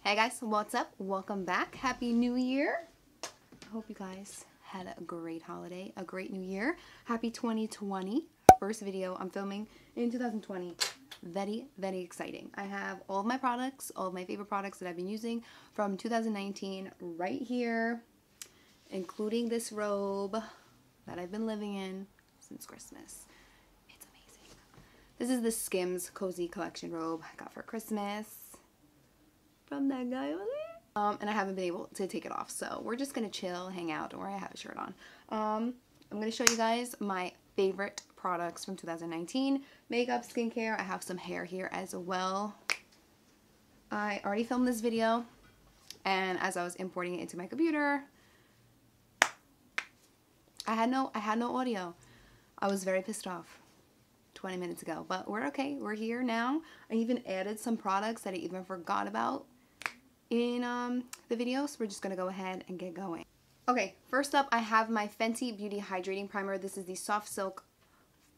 Hey guys, what's up? Welcome back. Happy New Year. I hope you guys had a great holiday, a great new year. Happy 2020. First video I'm filming in 2020. Very, very exciting. I have all of my products, all of my favorite products that I've been using from 2019 right here, including this robe that I've been living in since Christmas. It's amazing. This is the Skims Cozy Collection robe I got for Christmas from that guy over there. And I haven't been able to take it off, so we're just gonna chill, hang out. Don't worry, I have a shirt on. I'm gonna show you guys my favorite products from 2019. Makeup, skincare. I have some hair here as well. I already filmed this video, and as I was importing it into my computer, I had no audio. I was very pissed off 20 minutes ago, but we're okay. We're here now. I even added some products that I even forgot about in the video, so we're just gonna go ahead and get going. Okay, first up I have my Fenty Beauty Hydrating Primer. This is the Soft Silk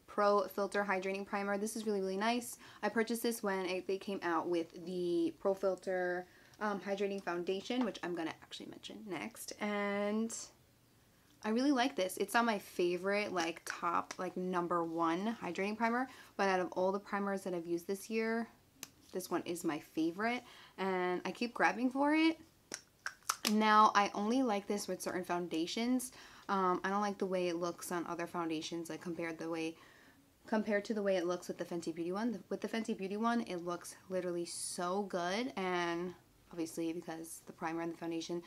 Pro Filter Hydrating Primer. This is really, really nice. I purchased this when they came out with the Pro Filter Hydrating Foundation, which I'm gonna actually mention next, and I really like this. It's not my favorite, like top, like #1 hydrating primer, but out of all the primers that I've used this year, this one is my favorite, and I keep grabbing for it. Now, I only like this with certain foundations. I don't like the way it looks on other foundations, like compared to the way it looks with the Fenty Beauty one. With the Fenty Beauty one, it looks literally so good, and obviously because the primer and the foundation,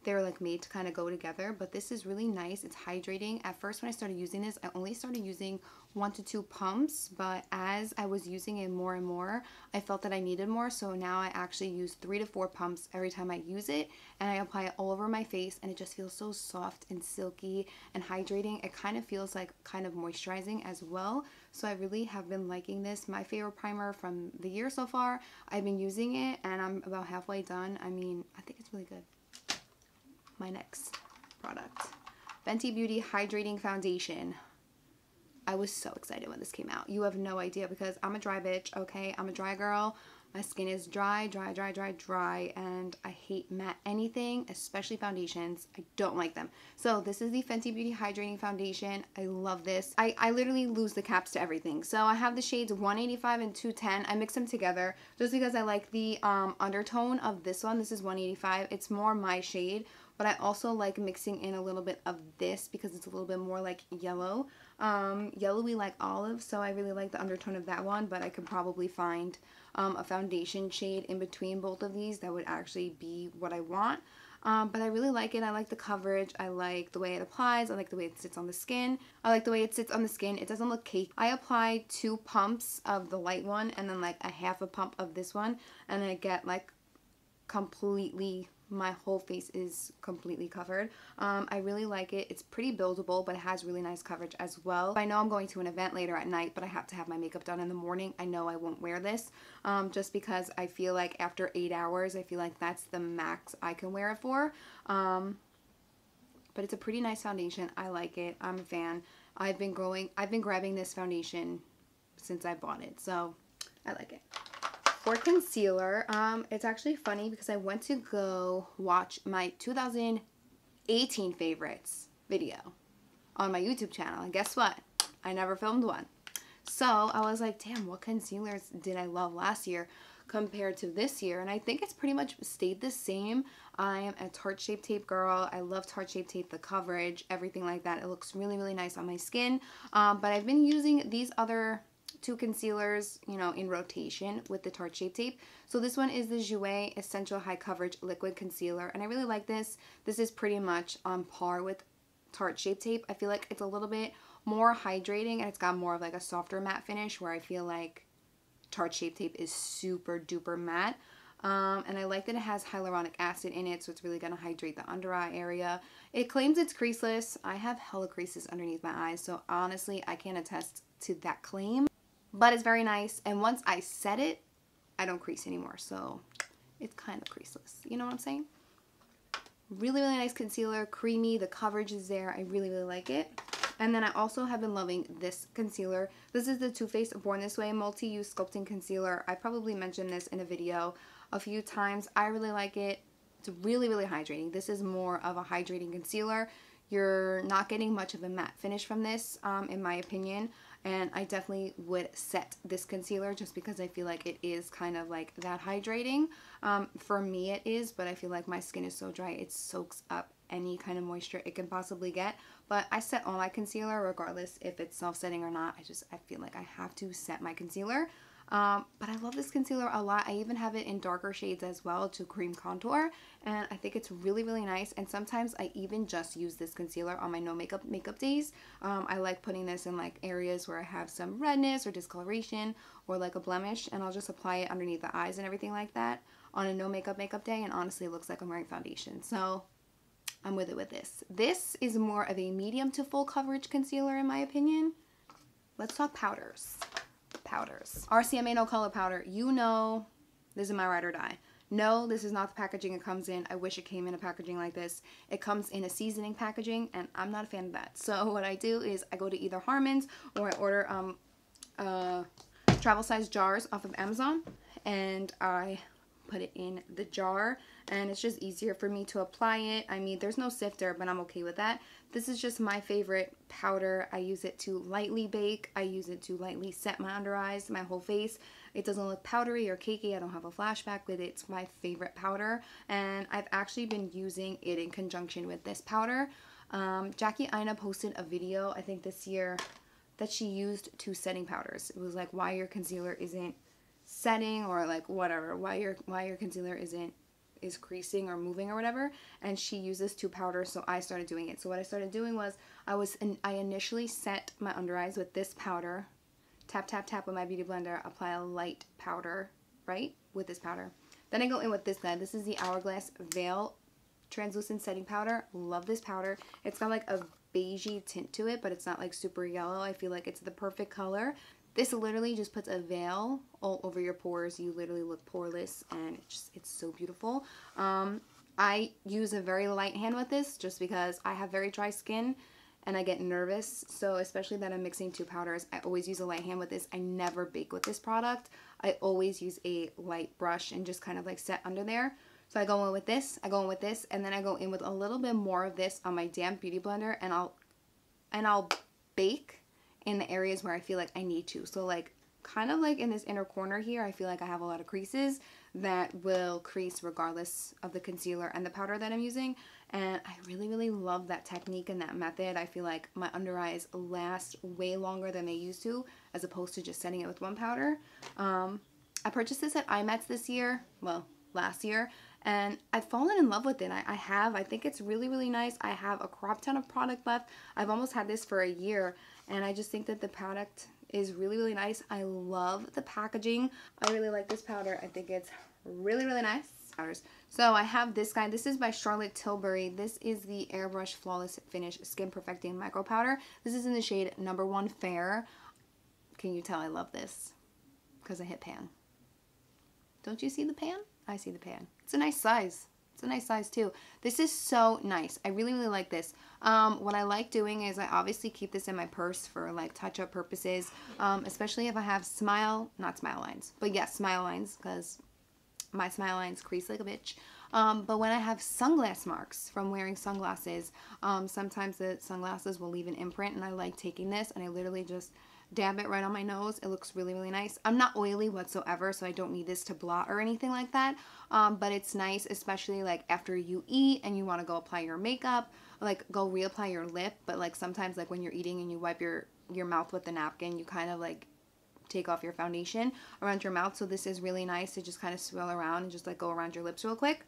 they're like made to kind of go together, but this is really nice. It's hydrating. At first when I started using this, I only started using 1 to 2 pumps, but as I was using it more and more, I felt that I needed more, so now I actually use 3 to 4 pumps every time I use it, and I apply it all over my face, and it just feels so soft and silky and hydrating. It kind of feels like kind of moisturizing as well, so I really have been liking this. My favorite primer from the year so far. I've been using it, and I'm about halfway done. I mean, I think it's really good. My next product, Fenty Beauty Hydrating Foundation. I was so excited when this came out. You have no idea, because I'm a dry bitch, okay? I'm a dry girl. My skin is dry, and I hate matte anything, especially foundations. I don't like them. So this is the Fenty Beauty Hydrating Foundation. I love this. I literally lose the caps to everything. So I have the shades 185 and 210. I mix them together just because I like the undertone of this one. This is 185. It's more my shade, but I also like mixing in a little bit of this because it's a little bit more like yellow. Yellowy like olive, so I really like the undertone of that one, but I could probably find a foundation shade in between both of these that would actually be what I want. But I really like it. I like the coverage. I like the way it applies. I like the way it sits on the skin. I like the way it sits on the skin. It doesn't look cakey. I apply 2 pumps of the light one and then like a half a pump of this one, and I get like completely, my whole face is completely covered. I really like it. It's pretty buildable, but it has really nice coverage as well. I know I'm going to an event later at night, but I have to have my makeup done in the morning. I know I won't wear this just because I feel like after 8 hours, I feel like that's the max I can wear it for. But it's a pretty nice foundation. I like it. I'm a fan. I've been grabbing this foundation since I bought it, so I like it. For concealer, it's actually funny because I went to go watch my 2018 favorites video on my YouTube channel, and guess what? I never filmed one. So I was like, damn, what concealers did I love last year compared to this year? And I think it's pretty much stayed the same. I am a Tarte Shape Tape girl. I love Tarte Shape Tape, the coverage, everything like that. It looks really, really nice on my skin. But I've been using these other 2 concealers, you know, in rotation with the Tarte Shape Tape. So this one is the Jouer Essential High Coverage Liquid Concealer, and I really like this. This is pretty much on par with Tarte Shape Tape. I feel like it's a little bit more hydrating, and it's got more of like a softer matte finish, where I feel like Tarte Shape Tape is super duper matte. And I like that it has hyaluronic acid in it, so it's really going to hydrate the under eye area. It claims it's creaseless. I have hella creases underneath my eyes, so honestly I can't attest to that claim. But it's very nice, and once I set it, I don't crease anymore, so it's kind of creaseless. You know what I'm saying? Really, really nice concealer, creamy, the coverage is there. I really, really like it. And then I also have been loving this concealer. This is the Too Faced Born This Way Multi-Use Sculpting Concealer. I probably mentioned this in a video a few times. I really like it. It's really, really hydrating. This is more of a hydrating concealer. You're not getting much of a matte finish from this, in my opinion. And I definitely would set this concealer just because I feel like it is kind of like that hydrating. For me it is, but I feel like my skin is so dry it soaks up any kind of moisture it can possibly get. But I set all my concealer regardless if it's self-setting or not. I feel like I have to set my concealer. But I love this concealer a lot. I even have it in darker shades as well to cream contour, and I think it's really, really nice. And sometimes I even just use this concealer on my no makeup days. I like putting this in like areas where I have some redness or discoloration or like a blemish, and I'll just apply it underneath the eyes and everything like that on a no makeup day, and honestly it looks like I'm wearing foundation. So I'm with it with this. This is more of a medium to full coverage concealer in my opinion. Let's talk powders. RCMA no color powder. You know this is my ride or die. No, this is not the packaging it comes in. I wish it came in a packaging like this. It comes in a seasoning packaging, and I'm not a fan of that. So what I do is I go to either Harmon's or I order travel size jars off of Amazon, and I put it in the jar, and it's just easier for me to apply it. I mean, there's no sifter, but I'm okay with that. This is just my favorite powder. I use it to lightly bake. I use it to lightly set my under eyes, my whole face. It doesn't look powdery or cakey. I don't have a flashback with it. It's my favorite powder, and I've actually been using it in conjunction with this powder. Jackie Aina posted a video, I think this year, that she used 2 setting powders. It was like why your concealer isn't setting, or like whatever, why your concealer is creasing or moving or whatever, and she uses 2 powders, so I started doing it. So what I started doing was I initially set my under eyes with this powder, tap tap tap with my beauty blender, apply a light powder, right, with this powder. Then I go in with this guy. This is the Hourglass Veil Translucent Setting Powder. Love this powder. It's got like a beigey tint to it, but it's not like super yellow. I feel like it's the perfect color. This literally just puts a veil all over your pores. You literally look poreless, and it's so beautiful. I use a very light hand with this just because I have very dry skin and I get nervous. So especially that I'm mixing 2 powders, I always use a light hand with this. I never bake with this product. I always use a light brush and just kind of like set under there. So I go in with this, and then I go in with a little bit more of this on my damp beauty blender, and I'll bake in the areas where I feel like I need to. So like kind of like in this inner corner here, I feel like I have a lot of creases that will crease regardless of the concealer and the powder that I'm using. And I really, really love that technique and that method. I feel like my under eyes last way longer than they used to, as opposed to just setting it with 1 powder. I purchased this at IMATS this year, well, last year, and I've fallen in love with it. I think it's really, really nice. I have a crop ton of product left. I've almost had this for a year, and I just think that the product is really, really nice. I love the packaging. I really like this powder. I think it's really, really nice. So I have this guy. This is by Charlotte Tilbury. This is the Airbrush Flawless Finish Skin Perfecting Micro Powder. This is in the shade number 1 Fair. Can you tell I love this? Because I hit pan. Don't you see the pan? I see the pan. It's a nice size. It's a nice size too. This is so nice. I really, really like this. What I like doing is I obviously keep this in my purse for like touch-up purposes, especially if I have not smile lines, but yes, smile lines, because my smile lines crease like a bitch. But when I have sunglass marks from wearing sunglasses, sometimes the sunglasses will leave an imprint, and I like taking this and I literally just dab it right on my nose. It looks really, really nice. I'm not oily whatsoever, so I don't need this to blot or anything like that. But it's nice, especially like after you eat and you want to go apply your makeup, like go reapply your lip. But like sometimes like when you're eating and you wipe your mouth with the napkin, you kind of like take off your foundation around your mouth. So this is really nice to just kind of swirl around and just like go around your lips real quick.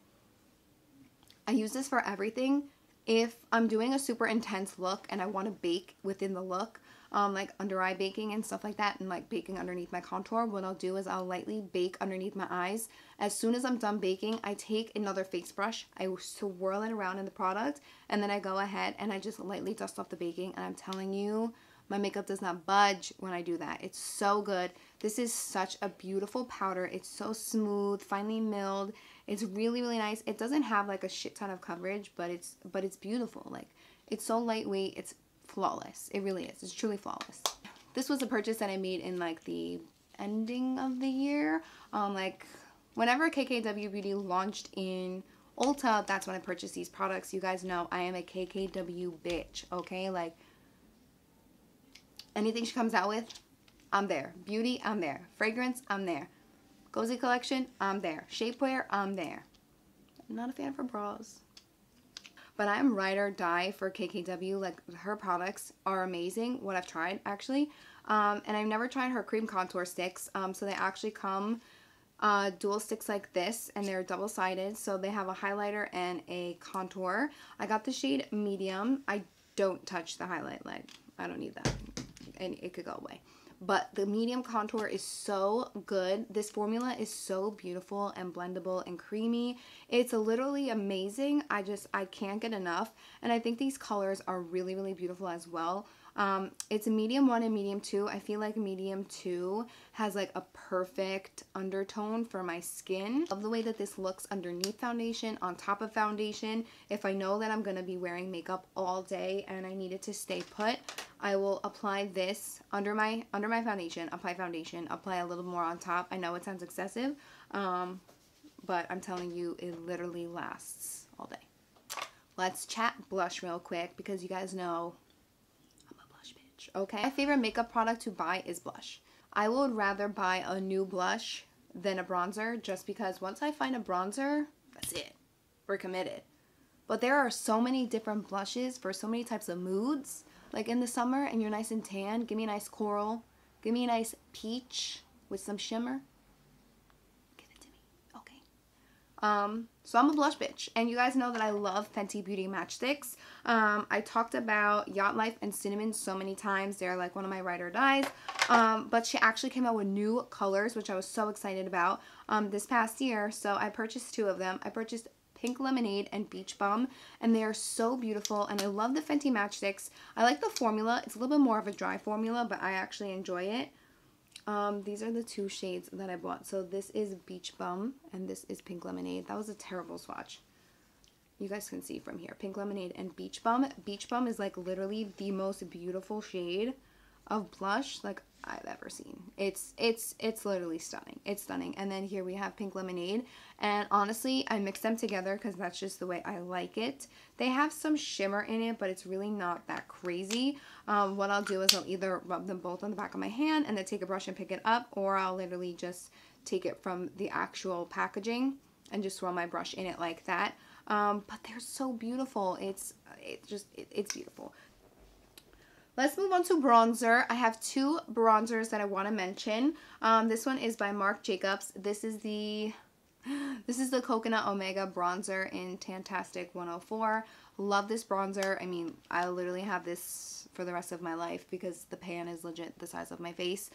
I use this for everything. If I'm doing a super intense look and I want to bake within the look, like under eye baking and stuff like that, and like baking underneath my contour, what I'll do is I'll lightly bake underneath my eyes. As soon as I'm done baking, I take another face brush, I swirl it around in the product, and then I go ahead and I just lightly dust off the baking, and I'm telling you, my makeup does not budge when I do that. It's so good. This is such a beautiful powder. It's so smooth, finely milled. It's really, really nice. It doesn't have like a shit ton of coverage, but it's beautiful. Like, it's so lightweight. It's flawless. It really is. It's truly flawless. This was a purchase that I made in like the ending of the year. Like Whenever KKW Beauty launched in Ulta, that's when I purchased these products. You guys know I am a KKW bitch, okay? Like, anything she comes out with, I'm there. Beauty, I'm there. Fragrance, I'm there. Cozy collection, I'm there. Shapewear, I'm there. I'm not a fan for bras. But I'm ride or die for KKW. Like, her products are amazing. What I've tried, actually. And I've never tried her cream contour sticks. So they actually come dual sticks like this, and they're double-sided. So they have a highlighter and a contour. I got the shade medium. I don't touch the highlight. Like, I don't need that. And it could go away. But the medium contour is so good. This formula is so beautiful and blendable and creamy. It's literally amazing. I can't get enough. And I think these colors are really, really beautiful as well. It's a medium 1 and medium 2. I feel like medium 2 has like a perfect undertone for my skin. Love the way that this looks underneath foundation, on top of foundation. If I know that I'm going to be wearing makeup all day and I need it to stay put, I will apply this under my foundation, apply a little more on top. I know it sounds excessive, but I'm telling you, it literally lasts all day. Let's chat blush real quick because you guys know okay? My favorite makeup product to buy is blush. I would rather buy a new blush than a bronzer just because once I find a bronzer, that's it. We're committed. But there are so many different blushes for so many types of moods. Like in the summer and you're nice and tan, give me a nice coral. Give me a nice peach with some shimmer. Give it to me, okay? So I'm a blush bitch, and you guys know that I love Fenty Beauty matchsticks. I talked about Yacht Life and Cinnamon so many times. They're like one of my ride or dies. But she actually came out with new colors, which I was so excited about this past year. So I purchased 2 of them. I purchased Pink Lemonade and Beach Bum, and they are so beautiful, and I love the Fenty matchsticks. I like the formula. It's a little bit more of a dry formula, but I actually enjoy it. These are the 2 shades that I bought. So this is Beach Bum and this is Pink Lemonade. That was a terrible swatch. You guys can see from here. Pink Lemonade and Beach Bum. Beach Bum is like literally the most beautiful shade of blush like I've ever seen. It's literally stunning. It's stunning. And then here we have Pink Lemonade. And honestly, I mix them together because that's just the way I like it. They have some shimmer in it, but it's really not that crazy. What I'll do is I'll either rub them both on the back of my hand and then take a brush and pick it up, or I'll literally just take it from the actual packaging and just swirl my brush in it like that. But they're so beautiful. It's beautiful. Let's move on to bronzer. I have 2 bronzers that I want to mention. This one is by Marc Jacobs. This is the Coconut Omega bronzer in Tantastic 104. Love this bronzer. I mean, I literally have this for the rest of my life because the pan is legit the size of my face.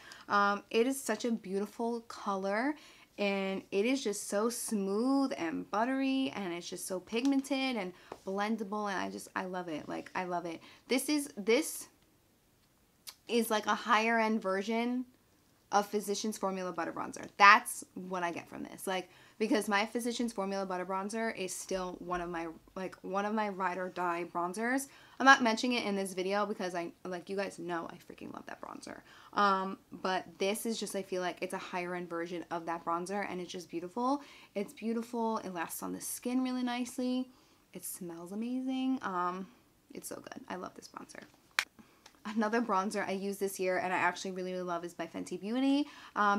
It is such a beautiful color, and it is just so smooth and buttery, and it's just so pigmented and blendable, and I love it. Like, I love it. This is like a higher end version of Physicians Formula Butter Bronzer. That's what I get from this. Like, because my Physicians Formula Butter Bronzer is still one of my ride or die bronzers. I'm not mentioning it in this video because you guys know I freaking love that bronzer. But this is just, I feel like it's a higher end version of that bronzer, and it's just beautiful. It's beautiful. It lasts on the skin really nicely. It smells amazing. It's so good. I love this bronzer. Another bronzer I used this year and I actually really, really love is by Fenty Beauty.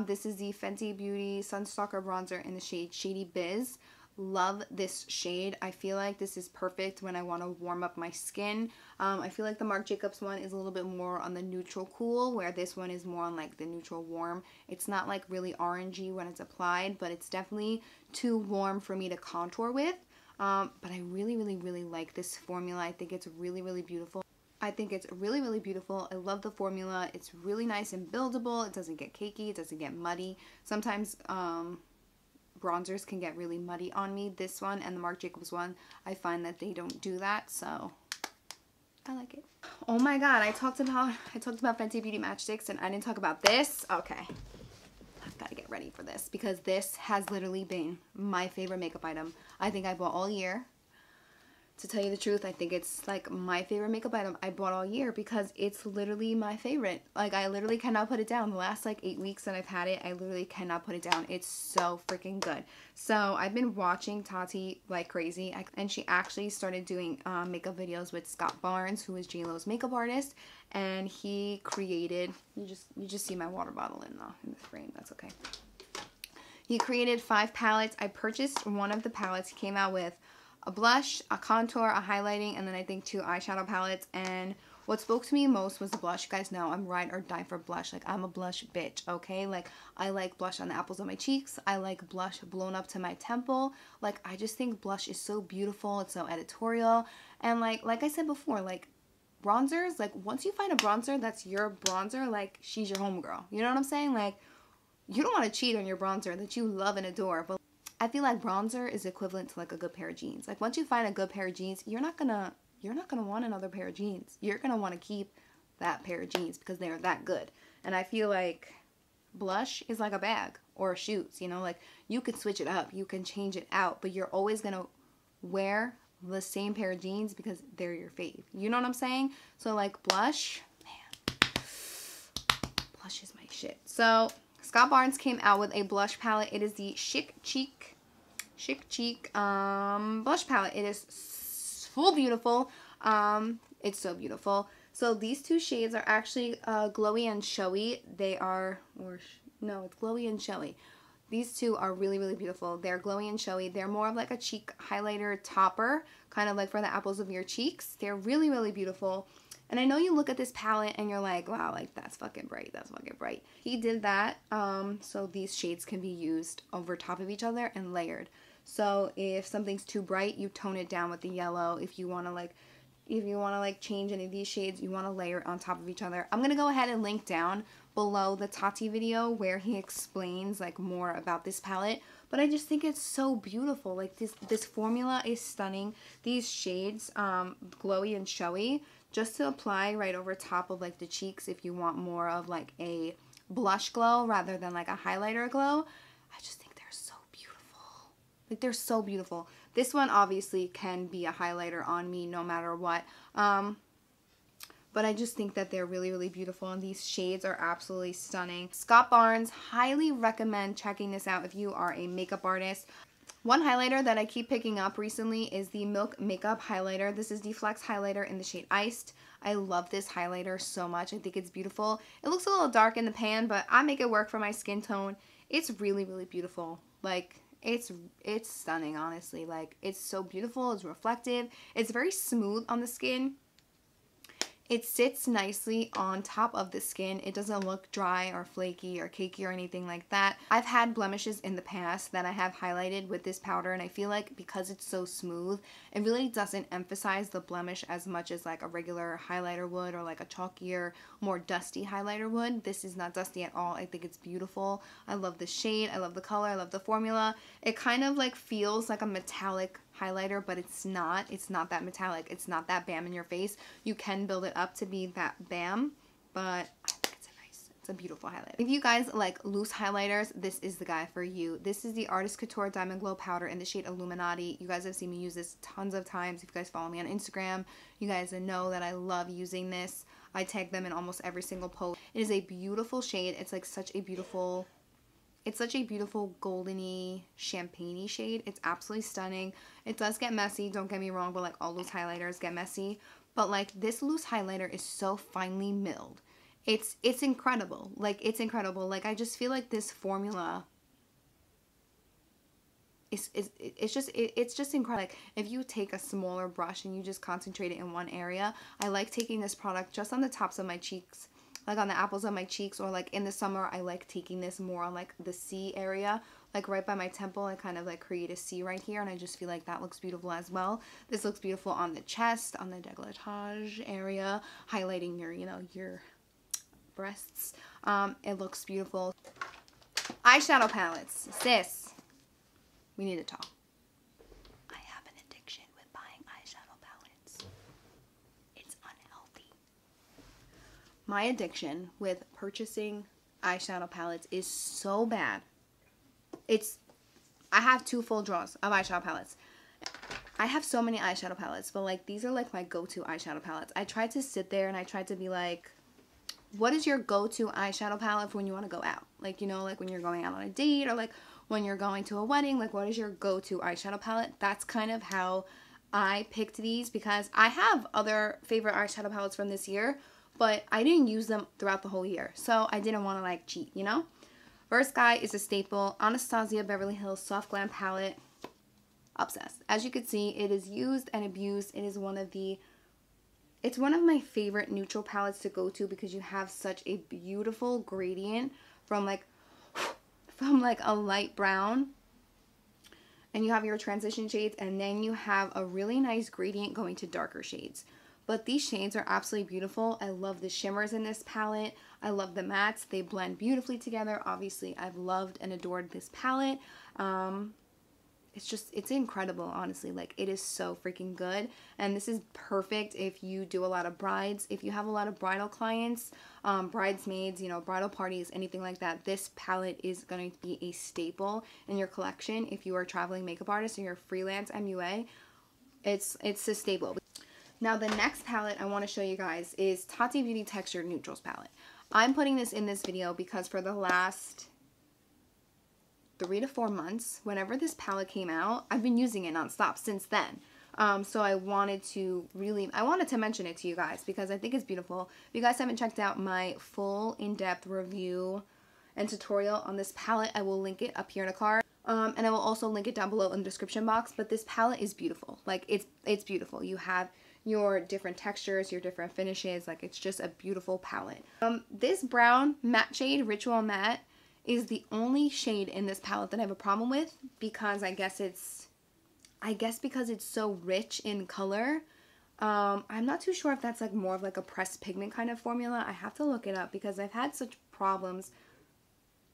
This is the Fenty Beauty Sunstalker Bronzer in the shade Shady Biz. Love this shade. I feel like this is perfect when I want to warm up my skin. I feel like the Marc Jacobs one is a little bit more on the neutral cool, where this one is more on like the neutral warm. It's not like really orangey when it's applied, but it's definitely too warm for me to contour with. But I really, really, really like this formula. I think it's really, really beautiful. I think it's really, really beautiful. I love the formula. It's really nice and buildable. It doesn't get cakey. It doesn't get muddy. Sometimes bronzers can get really muddy on me. This one and the Marc Jacobs one, I find that they don't do that, so I like it. Oh my god, I talked about Fenty Beauty matchsticks and I didn't talk about this. Okay. I've got to get ready for this because this has literally been my favorite makeup item I think I bought all year. To tell you the truth, I think it's like my favorite makeup item I bought all year because it's literally my favorite. Like, I literally cannot put it down. The last like 8 weeks that I've had it, I literally cannot put it down. It's so freaking good. So I've been watching Tati like crazy, and she actually started doing makeup videos with Scott Barnes, who is J-Lo's makeup artist, and he created, you just see my water bottle in the frame. That's okay. He created 5 palettes. I purchased one of the palettes. He came out with a blush, a contour, a highlighting, and then I think 2 eyeshadow palettes. And what spoke to me most was the blush. You guys know I'm ride or die for blush. Like, I'm a blush bitch, okay? Like, I like blush on the apples of my cheeks. I like blush blown up to my temple. Like, I just think blush is so beautiful. It's so editorial. And like I said before, like, bronzers, like, once you find a bronzer that's your bronzer, like, she's your homegirl. You know what I'm saying? Like, you don't want to cheat on your bronzer that you love and adore, but I feel like bronzer is equivalent to like a good pair of jeans. Like, once you find a good pair of jeans, you're not gonna want another pair of jeans. You're gonna want to keep that pair of jeans because they are that good. And I feel like blush is like a bag or shoes, you know, like, you can switch it up, you can change it out, but you're always gonna wear the same pair of jeans because they're your fave. You know what I'm saying? So like, blush, man, blush is my shit. So Scott Barnes came out with a blush palette. It is the Chic Cheek blush palette. It is so beautiful. It's so beautiful. So these 2 shades are actually glowy and showy. They are, no, it's glowy and showy. These 2 are really, really beautiful. They're glowy and showy. They're more of like a cheek highlighter topper, kind of like for the apples of your cheeks. They're really, really beautiful. And I know you look at this palette and you're like, wow, like, that's fucking bright. That's fucking bright. He did that so these shades can be used over top of each other and layered. So if something's too bright, you tone it down with the yellow. If you want to change any of these shades, you want to layer it on top of each other. I'm going to go ahead and link down below the Tati video where he explains like more about this palette. But I just think it's so beautiful. Like, this formula is stunning. These shades, glowy and showy, just to apply right over top of like the cheeks if you want more of like a blush glow rather than like a highlighter glow. I just think they're so beautiful. Like, they're so beautiful. This one obviously can be a highlighter on me no matter what. But I just think that they're really, really beautiful, and these shades are absolutely stunning. Scott Barnes, highly recommend checking this out if you are a makeup artist. One highlighter that I keep picking up recently is the Milk Makeup Highlighter. This is the Flex Highlighter in the shade Iced. I love this highlighter so much. I think it's beautiful. It looks a little dark in the pan, but I make it work for my skin tone. It's really, really beautiful. Like, it's stunning, honestly. Like, it's so beautiful. It's reflective. It's very smooth on the skin. It sits nicely on top of the skin. It doesn't look dry or flaky or cakey or anything like that. I've had blemishes in the past that I have highlighted with this powder, and I feel like because it's so smooth, it really doesn't emphasize the blemish as much as like a regular highlighter would, or like a chalkier, more dusty highlighter would. This is not dusty at all. I think it's beautiful. I love the shade. I love the color. I love the formula. It kind of like feels like a metallic highlighter, but it's not that metallic. It's not that bam in your face. You can build it up to be that bam, but I think it's a beautiful highlighter. If you guys like loose highlighters, this is the guy for you. This is the Artist Couture Diamond Glow Powder in the shade Illuminati. You guys have seen me use this tons of times. If you guys follow me on Instagram, you guys know that I love using this. I tag them in almost every single post. It is a beautiful shade. It's like such a beautiful goldeny, champagne-y shade. It's absolutely stunning. It does get messy, don't get me wrong, but like all loose highlighters get messy. But like, this loose highlighter is so finely milled. It's incredible. Like, it's incredible. Like, I just feel like this formula it's just incredible. Like, if you take a smaller brush and you just concentrate it in one area. I like taking this product just on the tops of my cheeks, like on the apples of my cheeks, or like in the summer I like taking this more on like the C area, like right by my temple. I kind of like create a C right here, and I just feel like that looks beautiful as well. This looks beautiful on the chest, on the décolletage area, highlighting your, you know, your breasts. It looks beautiful. Eyeshadow palettes. Sis, we need to talk. I have an addiction with buying eyeshadow palettes. It's unhealthy. My addiction with purchasing eyeshadow palettes is so bad. I have 2 full drawers of eyeshadow palettes. I have so many eyeshadow palettes, but like these are like my go-to eyeshadow palettes. I tried to sit there and I tried to be like, what is your go-to eyeshadow palette for when you want to go out? Like, you know, like when you're going out on a date or like when you're going to a wedding, like what is your go-to eyeshadow palette? That's kind of how I picked these, because I have other favorite eyeshadow palettes from this year, but I didn't use them throughout the whole year. So I didn't want to like cheat, you know? First guy is a staple, Anastasia Beverly Hills Soft Glam Palette. Obsessed. As you can see, it is used and abused. It is it's one of my favorite neutral palettes to go to, because you have such a beautiful gradient from like a light brown, and you have your transition shades, and then you have a really nice gradient going to darker shades. But these shades are absolutely beautiful. I love the shimmers in this palette. I love the mattes. They blend beautifully together. Obviously, I've loved and adored this palette. It's incredible, honestly. Like, it is so freaking good. And this is perfect if you do a lot of brides. If you have a lot of bridal clients, bridesmaids, you know, bridal parties, anything like that, this palette is going to be a staple in your collection. If you are a traveling makeup artist or you're a freelance MUA, it's a staple. Now, the next palette I want to show you guys is Tati Beauty Textured Neutrals palette. I'm putting this in this video because for the last 3 to 4 months, whenever this palette came out, I've been using it nonstop since then. So I wanted to mention it to you guys because I think it's beautiful. If you guys haven't checked out my full in-depth review and tutorial on this palette, I will link it up here in a card. And I will also link it down below in the description box. But this palette is beautiful. Like, it's beautiful. You have your different textures, your different finishes. Like, it's just a beautiful palette. This brown matte shade, Ritual Matte, is the only shade in this palette that I have a problem with, because I guess because it's so rich in color. I'm not too sure if that's like more of like a pressed pigment kind of formula. I have to look it up because I've had such problems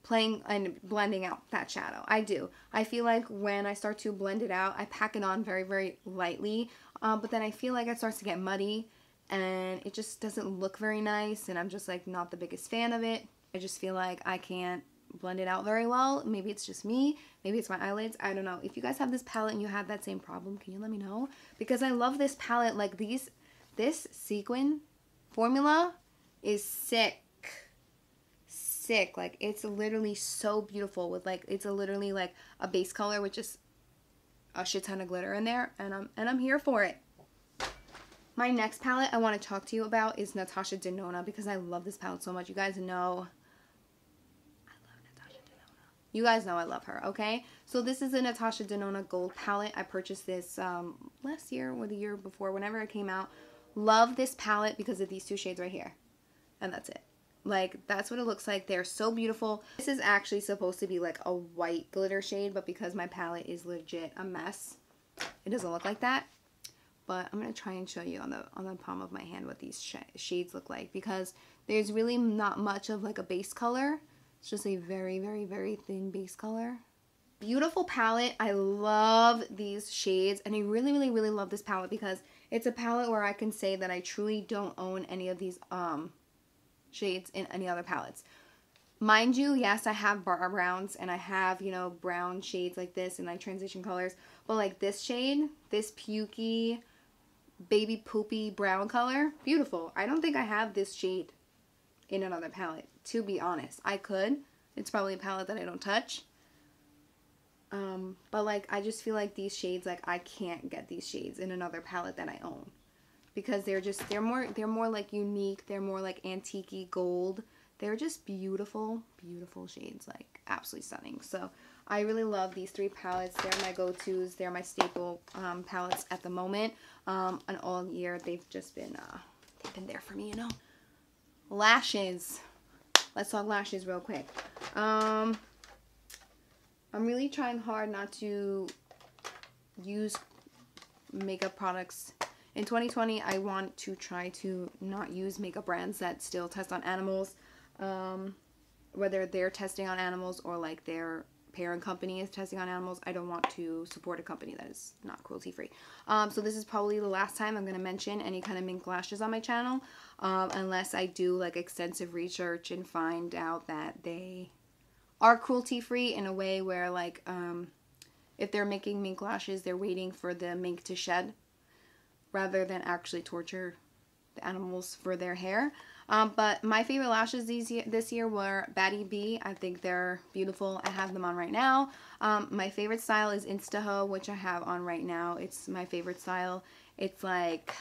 playing and blending out that shadow. I do. I feel like when I start to blend it out, I pack it on very, very lightly, but then I feel like it starts to get muddy and it just doesn't look very nice, and I'm just like not the biggest fan of it. I just feel like I can't blend it out very well. Maybe it's just me, maybe it's my eyelids, I don't know. If you guys have this palette and you have that same problem, can you let me know? Because I love this palette. Like, this sequin formula is sick. Like, it's literally so beautiful with like, it's literally like a base color with just a shit ton of glitter in there, and I'm here for it. My next palette I want to talk to you about is Natasha Denona, because I love this palette so much. You guys know You guys know I love her, okay? So this is a Natasha Denona Gold palette. I purchased this last year or the year before, whenever it came out. Love this palette because of these two shades right here. And that's it. Like, that's what it looks like. They're so beautiful. This is actually supposed to be like a white glitter shade, but because my palette is legit a mess, it doesn't look like that. But I'm going to try and show you on the palm of my hand what these shades look like, because there's really not much of like a base color. It's just a very, very, very thin base color. Beautiful palette. I love these shades, and I really, really, really love this palette because it's a palette where I can say that I truly don't own any of these shades in any other palettes. Mind you, yes, I have bar browns and I have, you know, brown shades like this and like transition colors, but like this shade, this pukey, baby poopy brown color, beautiful. I don't think I have this shade in another palette, to be honest. I could. It's probably a palette that I don't touch. But like, I just feel like these shades, like I can't get these shades in another palette that I own, because they're more like unique. They're more like antique-y gold. They're just beautiful, beautiful shades, like absolutely stunning. So I really love these three palettes. They're my go-tos. They're my staple palettes at the moment. And all year they've just been there for me, you know. Lashes. Let's talk lashes real quick. I'm really trying hard not to use makeup products. In 2020, I want to try to not use makeup brands that still test on animals. Whether they're testing on animals or like their parent company is testing on animals, I don't want to support a company that is not cruelty-free. So this is probably the last time I'm going to mention any kind of mink lashes on my channel, unless I do like extensive research and find out that they are cruelty-free in a way where like if they're making mink lashes, they're waiting for the mink to shed rather than actually torture the animals for their hair. But my favorite lashes this year were Batty B. I think they're beautiful. I have them on right now. My favorite style is Instaho, which I have on right now. It's my favorite style. It's like,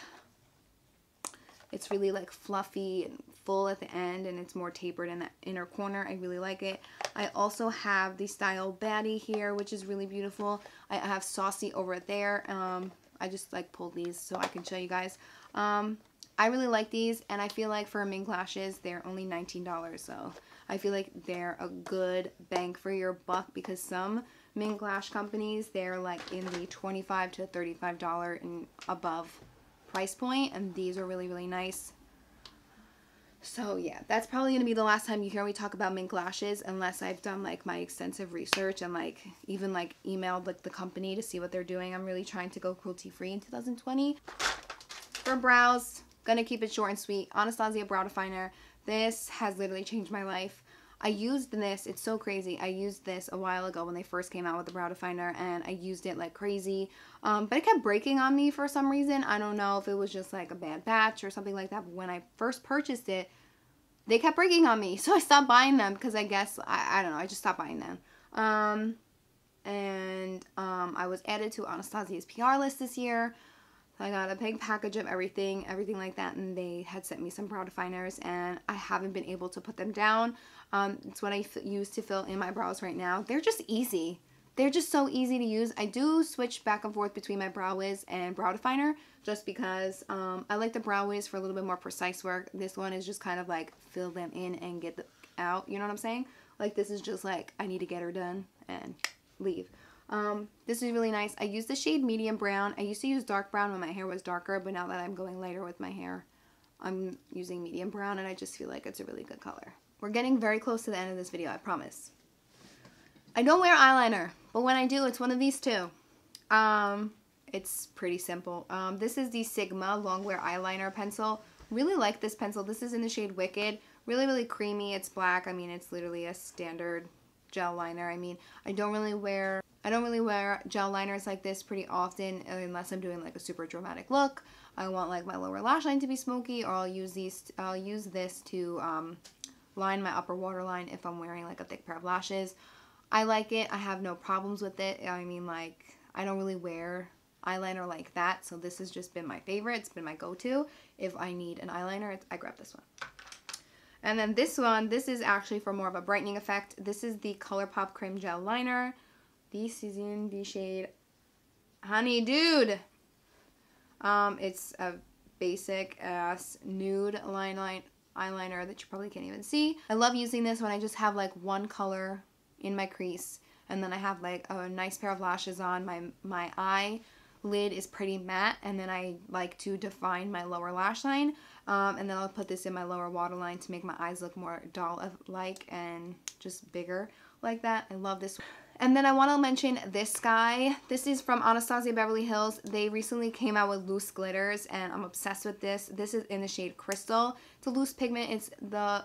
it's really like fluffy and full at the end, and it's more tapered in the inner corner. I really like it. I also have the style Batty here, which is really beautiful. I have Saucy over there. I just like pulled these so I can show you guys. I really like these, and I feel like for mink lashes, they're only $19. So I feel like they're a good bang for your buck, because some mink lash companies, they're like in the $25 to $35 and above price point, and these are really, really nice. So yeah, that's probably going to be the last time you hear me talk about mink lashes, unless I've done like my extensive research and like even like emailed like the company to see what they're doing. I'm really trying to go cruelty free in 2020. For brows, gonna keep it short and sweet. Anastasia Brow Definer. This has literally changed my life. I used this, it's so crazy. I used this a while ago when they first came out with the Brow Definer, and I used it like crazy. But it kept breaking on me for some reason. I don't know if it was just like a bad batch or something like that. But when I first purchased it, they kept breaking on me. So I stopped buying them because I guess, I don't know, I just stopped buying them. I was added to Anastasia's PR list this year. I got a big package of everything like that, and they had sent me some brow definers, and I haven't been able to put them down. It's what I use to fill in my brows right now. They're just easy. They're just so easy to use. I do switch back and forth between my Brow Wiz and Brow Definer just because I like the Brow Wiz for a little bit more precise work. This one is just kind of like fill them in and get them out. You know what I'm saying? Like this is just like I need to get her done and leave. This is really nice. I use the shade medium brown. I used to use dark brown when my hair was darker, but now that I'm going lighter with my hair, I'm using medium brown, and I just feel like it's a really good color. We're getting very close to the end of this video, I promise. I don't wear eyeliner, but when I do, it's one of these two. It's pretty simple. This is the Sigma Longwear Eyeliner Pencil. Really like this pencil. This is in the shade Wicked. Really, really creamy. It's black. I mean, it's literally a standard gel liner. I mean, I don't really wear gel liners like this pretty often unless I'm doing like a super dramatic look. I want like my lower lash line to be smoky, or I'll use this to line my upper waterline if I'm wearing like a thick pair of lashes. I like it. I have no problems with it. I mean, like, I don't really wear eyeliner like that, so this has just been my favorite. It's been my go-to. If I need an eyeliner, I grab this one. And then this one, this is actually for more of a brightening effect. This is the ColourPop Crim Gel Liner. This is in the shade Honey Dude. It's a basic ass nude eyeliner that you probably can't even see. I love using this when I just have like one color in my crease, and then I have like a nice pair of lashes on. My eye lid is pretty matte, and then I like to define my lower lash line, and then I'll put this in my lower waterline to make my eyes look more doll-like and just bigger like that. I love this. And then I want to mention this guy. This is from Anastasia Beverly Hills. They recently came out with loose glitters, and I'm obsessed with this. This is in the shade Crystal. It's a loose pigment. It's the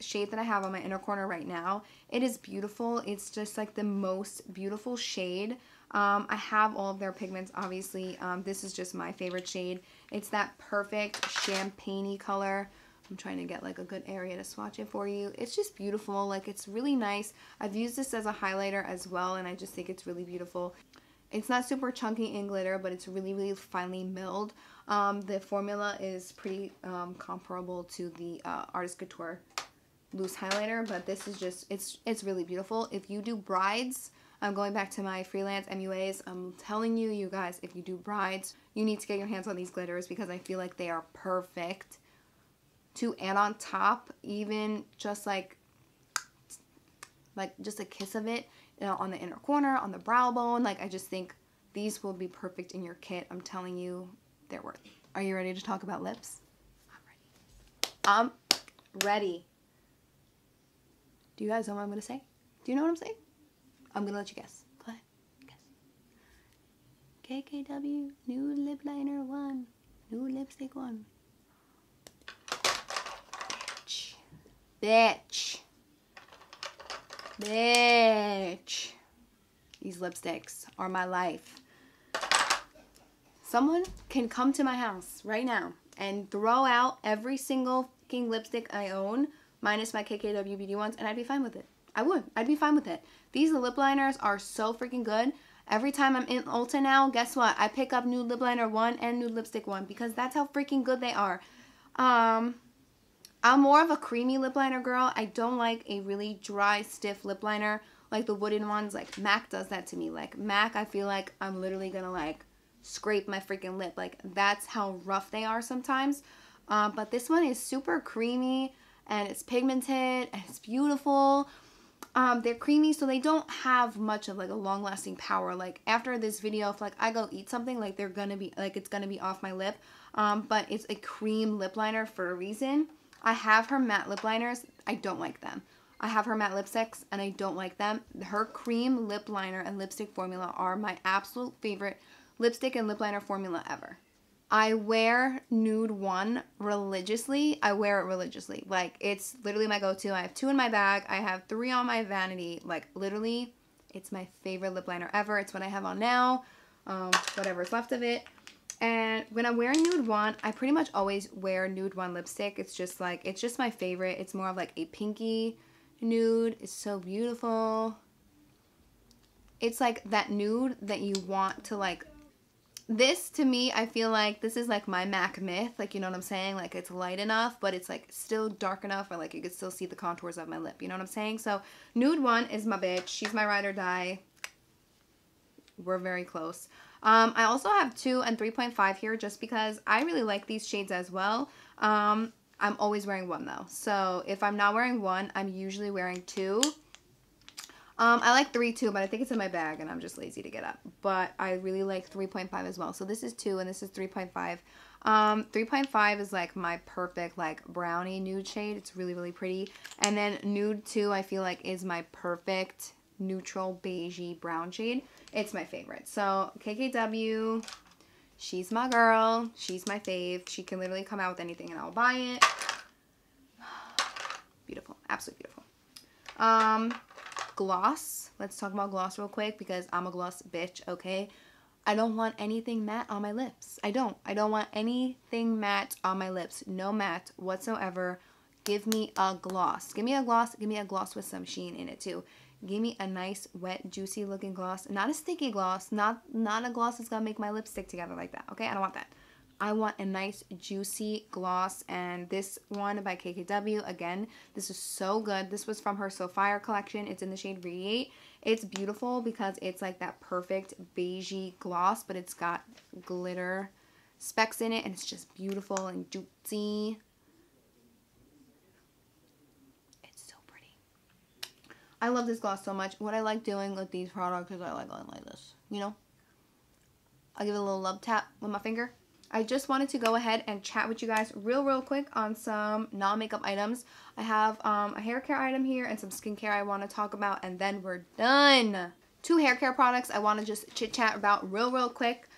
shade that I have on my inner corner right now. It is beautiful. It's just like the most beautiful shade. I have all of their pigments, obviously. This is just my favorite shade. It's that perfect champagne-y color. I'm trying to get like a good area to swatch it for you. It's just beautiful. Like, it's really nice. I've used this as a highlighter as well, and I just think it's really beautiful. It's not super chunky in glitter, but it's really, really finely milled. The formula is pretty comparable to the Artist Couture loose highlighter, but this is just, it's really beautiful. If you do brides, I'm going back to my freelance MUAs, I'm telling you, you guys, if you do brides, you need to get your hands on these glitters because I feel like they are perfect to add on top, even just like just a kiss of it, you know, on the inner corner, on the brow bone. Like, I just think these will be perfect in your kit. I'm telling you, they're worth it. Are you ready to talk about lips? I'm ready. Do you guys know what I'm going to say? Do you know what I'm saying? I'm going to let you guess. Go ahead. Guess. KKW, nude lip liner 1. Nude lipstick 1. Bitch. Bitch. These lipsticks are my life. Someone can come to my house right now and throw out every single fucking lipstick I own, minus my KKW Beauty ones, and I'd be fine with it. I would. I'd be fine with it. These lip liners are so freaking good. Every time I'm in Ulta now, guess what? I pick up nude lip liner 1 and nude lipstick 1 because that's how freaking good they are. I'm more of a creamy lip liner girl. I don't like a really dry, stiff lip liner like the wooden ones. Like MAC does that to me. Like MAC, I feel like I'm literally gonna like scrape my freaking lip. Like that's how rough they are sometimes. But this one is super creamy and it's pigmented and it's beautiful. They're creamy, so they don't have much of like a long-lasting power. Like after this video, if like I go eat something, like they're gonna be like it's gonna be off my lip. But it's a cream lip liner for a reason. I have her matte lip liners. I don't like them. I have her matte lipsticks and I don't like them. Her cream lip liner and lipstick formula are my absolute favorite lipstick and lip liner formula ever. I wear Nude 1 religiously. I wear it religiously. Like, it's literally my go-to. I have 2 in my bag. I have 3 on my vanity. Like, literally, it's my favorite lip liner ever. It's what I have on now, whatever's left of it. And when I'm wearing Nude 1, I pretty much always wear Nude 1 lipstick. It's just like, it's just my favorite. It's more of like a pinky nude. It's so beautiful. It's like that nude that you want to like, this to me, I feel like this is like my MAC myth. Like, you know what I'm saying? Like it's light enough, but it's like still dark enough or like you can still see the contours of my lip. You know what I'm saying? So Nude 1 is my bitch. She's my ride or die. We're very close. I also have 2 and 3.5 here just because I really like these shades as well. I'm always wearing 1 though. So if I'm not wearing 1, I'm usually wearing 2. I like 3 too, but I think it's in my bag and I'm just lazy to get up. But I really like 3.5 as well. So this is 2 and this is 3.5. 3.5 is like my perfect like brownie nude shade. It's really, really pretty. And then Nude 2 I feel like is my perfect neutral beigey brown shade. It's my favorite. So KKW, she's my girl. She's my fave. She can literally come out with anything and I'll buy it. Beautiful. Absolutely beautiful. Gloss. Let's talk about gloss real quick because I'm a gloss bitch, okay? I don't want anything matte on my lips. I don't want anything matte on my lips. No matte whatsoever. Give me a gloss. Give me a gloss. Give me a gloss with some sheen in it too. Give me a nice, wet, juicy looking gloss. Not a sticky gloss. Not a gloss that's gonna make my lips stick together like that, okay? I don't want that. I want a nice, juicy gloss, and this one by KKW, again, this is so good. This was from her So Fire collection. It's in the shade Radiate. It's beautiful because it's like that perfect beigey gloss, but it's got glitter specks in it, and it's just beautiful and juicy. It's so pretty. I love this gloss so much. What I like doing with these products is I like going like this, you know? I'll give it a little love tap with my finger. I just wanted to go ahead and chat with you guys real quick on some non-makeup items. I have a hair care item here and some skincare I want to talk about, and then we're done. 2 hair care products I want to just chit chat about real quick.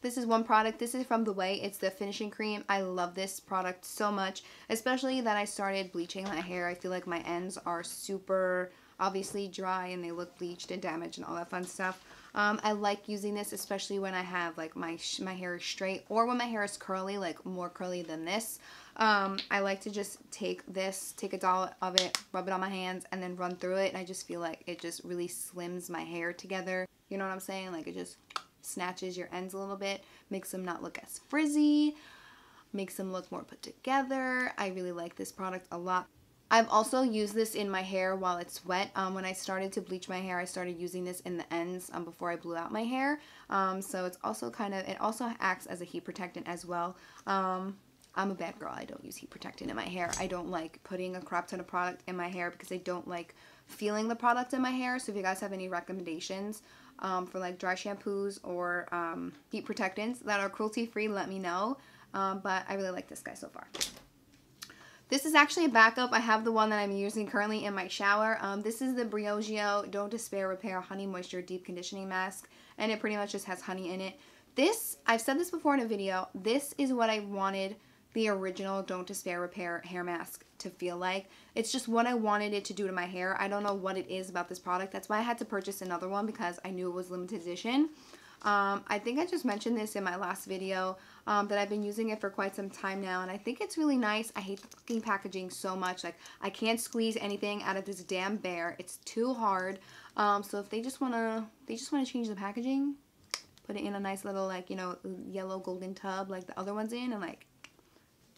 This is one product. This is from The Way. It's the finishing cream. I love this product so much, especially that I started bleaching my hair. I feel like my ends are super obviously dry and they look bleached and damaged and all that fun stuff. I like using this especially when I have like my hair is straight or when my hair is curly, like more curly than this. I like to just take a dollop of it, rub it on my hands, and then run through it, and I just feel like it just really slims my hair together. You know what I'm saying? Like it just snatches your ends a little bit, makes them not look as frizzy, makes them look more put together. I really like this product a lot. I've also used this in my hair while it's wet. When I started to bleach my hair, I started using this in the ends before I blew out my hair. So it's also it also acts as a heat protectant as well. I'm a bad girl. I don't use heat protectant in my hair. I don't like putting a crap ton of product in my hair because I don't like feeling the product in my hair. So if you guys have any recommendations for like dry shampoos or heat protectants that are cruelty free, let me know. But I really like this guy so far. This is actually a backup. I have the one that I'm using currently in my shower. This is the Briogeo Don't Despair Repair Honey Moisture Deep Conditioning Mask, and it pretty much just has honey in it. This, I've said this before in a video, this is what I wanted the original Don't Despair Repair hair mask to feel like. It's just what I wanted it to do to my hair. I don't know what it is about this product. That's why I had to purchase another one, because I knew it was limited edition. I think I just mentioned this in my last video, that I've been using it for quite some time now, and I think it's really nice. I hate the fucking packaging so much. Like, I can't squeeze anything out of this damn bear. It's too hard. So if they just wanna change the packaging, put it in a nice little, like, you know, yellow golden tub like the other ones in, and like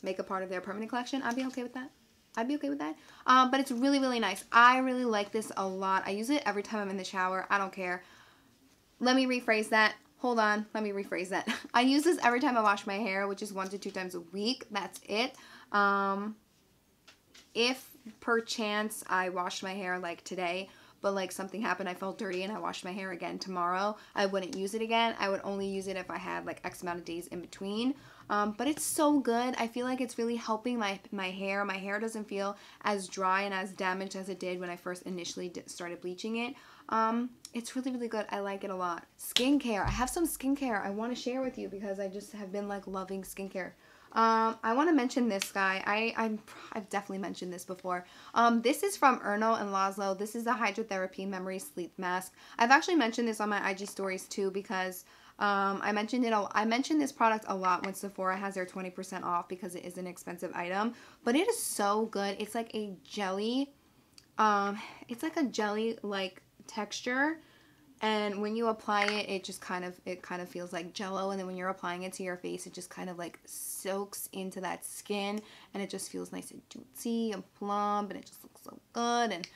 make a part of their permanent collection, I'd be okay with that. I'd be okay with that. But it's really, really nice. I really like this a lot. I use it every time I'm in the shower. I don't care. Let me rephrase that. Hold on. Let me rephrase that. I use this every time I wash my hair, which is 1 to 2 times a week. That's it. If perchance I washed my hair like today, but like something happened, I felt dirty and I washed my hair again tomorrow, I wouldn't use it again. I would only use it if I had like X amount of days in between. But it's so good. I feel like it's really helping my hair. My hair doesn't feel as dry and as damaged as it did when I first initially started bleaching it. It's really, really good. I like it a lot. Skincare. I have some skincare I want to share with you because I just have been like loving skincare. I want to mention this guy. I've definitely mentioned this before. This is from Erno and Laszlo. This is the Hydrotherapy Memory Sleep Mask. I've actually mentioned this on my IG stories too, because I mentioned this product a lot when Sephora has their 20% off, because it is an expensive item, but it is so good. It's like a jelly. It's like a jelly like texture, and when you apply it, it kind of feels like Jello, and then when you're applying it to your face, it just kind of like soaks into that skin, and it just feels nice and juicy and plump, and it just looks so good, and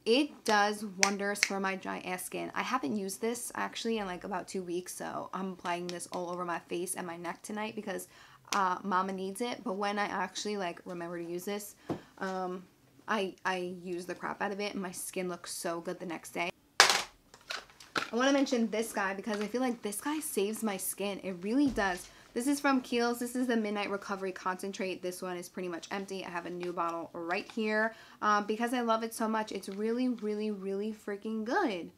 it does wonders for my dry ass skin. I haven't used this actually in like about 2 weeks, so I'm applying this all over my face and my neck tonight because mama needs it. But when I actually like remember to use this, I use the crap out of it, and my skin looks so good the next day. I want to mention this guy because I feel like this guy saves my skin. It really does. This is from Kiehls. This is the Midnight Recovery Concentrate. This one is pretty much empty. I have a new bottle right here because I love it so much. It's really, really, really freaking good.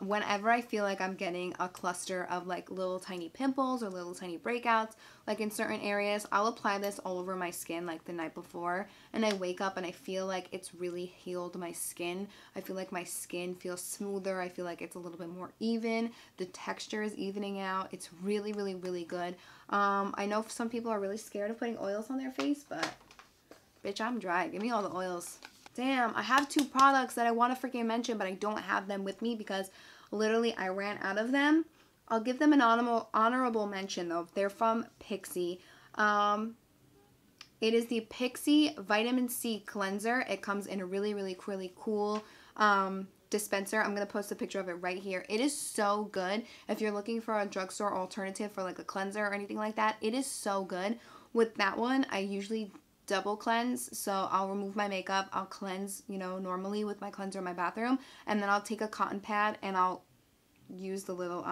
Whenever I feel like I'm getting a cluster of like little tiny pimples or little tiny breakouts, like in certain areas, I'll apply this all over my skin like the night before, and I wake up and I feel like it's really healed my skin. I feel like my skin feels smoother. I feel like it's a little bit more even. The texture is evening out. It's really, really, really good. I know some people are really scared of putting oils on their face, but bitch, I'm dry. Give me all the oils. Damn, I have 2 products that I want to freaking mention, but I don't have them with me because literally I ran out of them. I'll give them an honorable mention though. They're from Pixi. It is the Pixi Vitamin C Cleanser. It comes in a really, really, really cool dispenser. I'm going to post a picture of it right here. It is so good. If you're looking for a drugstore alternative for like a cleanser or anything like that, it is so good. With that one, I usually double cleanse, so I'll remove my makeup, I'll cleanse, you know, normally with my cleanser in my bathroom, and then I'll take a cotton pad and I'll use the little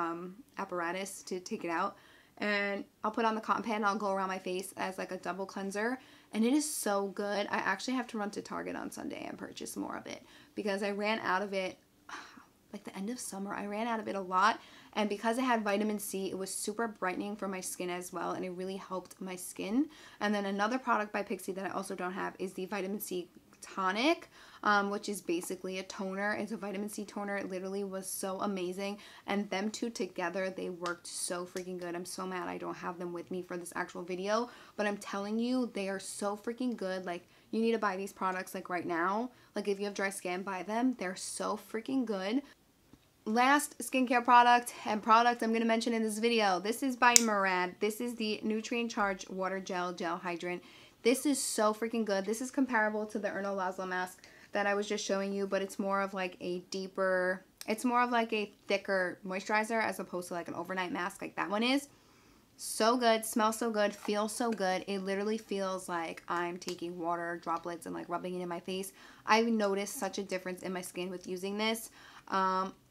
apparatus to take it out, and I'll put on the cotton pad and I'll go around my face as like a double cleanser, and it is so good. I actually have to run to Target on Sunday and purchase more of it because I ran out of it like the end of summer. I ran out of it a lot, and because it had vitamin C, it was super brightening for my skin as well, and it really helped my skin. And then another product by Pixi that I also don't have is the Vitamin C Tonic, which is basically a toner. It's a vitamin C toner. It literally was so amazing, and them two together, they worked so freaking good. I'm so mad I don't have them with me for this actual video, but I'm telling you, they are so freaking good. Like, you need to buy these products like right now. Like, if you have dry skin, buy them. They're so freaking good. Last skincare product I'm going to mention in this video. This is by Murad. This is the Nutrient Charged Water Gel Hydrant. This is so freaking good. This is comparable to the Erno Laszlo mask that I was just showing you, but it's more of like a deeper, it's more of like a thicker moisturizer as opposed to like an overnight mask like that one is. So good, smells so good, feels so good. It literally feels like I'm taking water droplets and like rubbing it in my face. I've noticed such a difference in my skin with using this.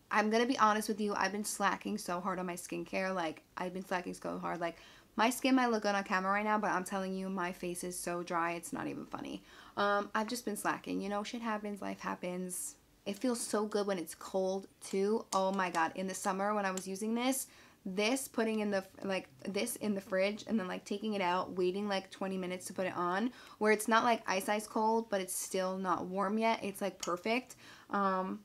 I'm going to be honest with you, I've been slacking so hard on my skincare. Like, I've been slacking so hard. Like, my skin might look good on camera right now, but I'm telling you, my face is so dry, it's not even funny. I've just been slacking. You know, shit happens, life happens. It feels so good when it's cold, too. Oh my god, in the summer when I was using this, this, putting in the, like, this in the fridge and then, like, taking it out, waiting, like, 20 minutes to put it on, where it's not, like, ice cold, but it's still not warm yet. It's, like, perfect. It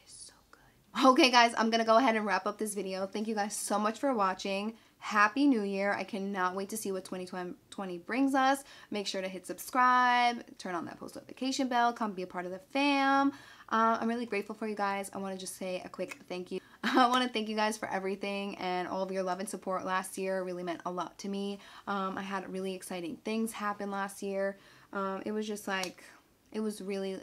is so good. Okay, guys, I'm gonna go ahead and wrap up this video. Thank you guys so much for watching. Happy New Year. I cannot wait to see what 2020 brings us. Make sure to hit subscribe, turn on that post notification bell, come be a part of the fam. I'm really grateful for you guys. I want to just say a quick thank you. I want to thank you guys for everything and all of your love and support last year. It really meant a lot to me. I had really exciting things happen last year. It was just like, it was really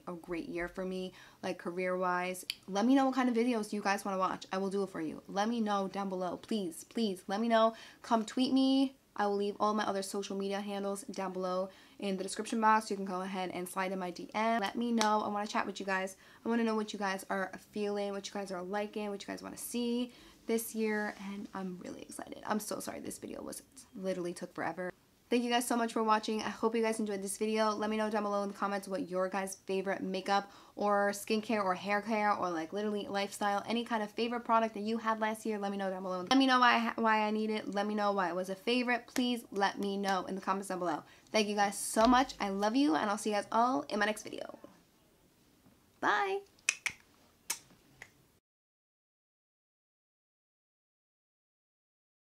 a great year for me, like, career-wise. Let me know what kind of videos you guys want to watch. I will do it for you. Let me know down below. Please, please, let me know. Come tweet me. I will leave all my other social media handles down below in the description box. You can go ahead and slide in my DM. Let me know. I want to chat with you guys. I want to know what you guys are feeling, what you guys are liking, what you guys want to see this year, and I'm really excited. I'm so sorry this video literally took forever. Thank you guys so much for watching. I hope you guys enjoyed this video. Let me know down below in the comments what your guys' favorite makeup or skincare or hair care or, like, literally lifestyle, any kind of favorite product that you had last year. Let me know down below. Let me know why I need it. Let me know why it was a favorite. Please let me know in the comments down below. Thank you guys so much. I love you, and I'll see you guys all in my next video. Bye.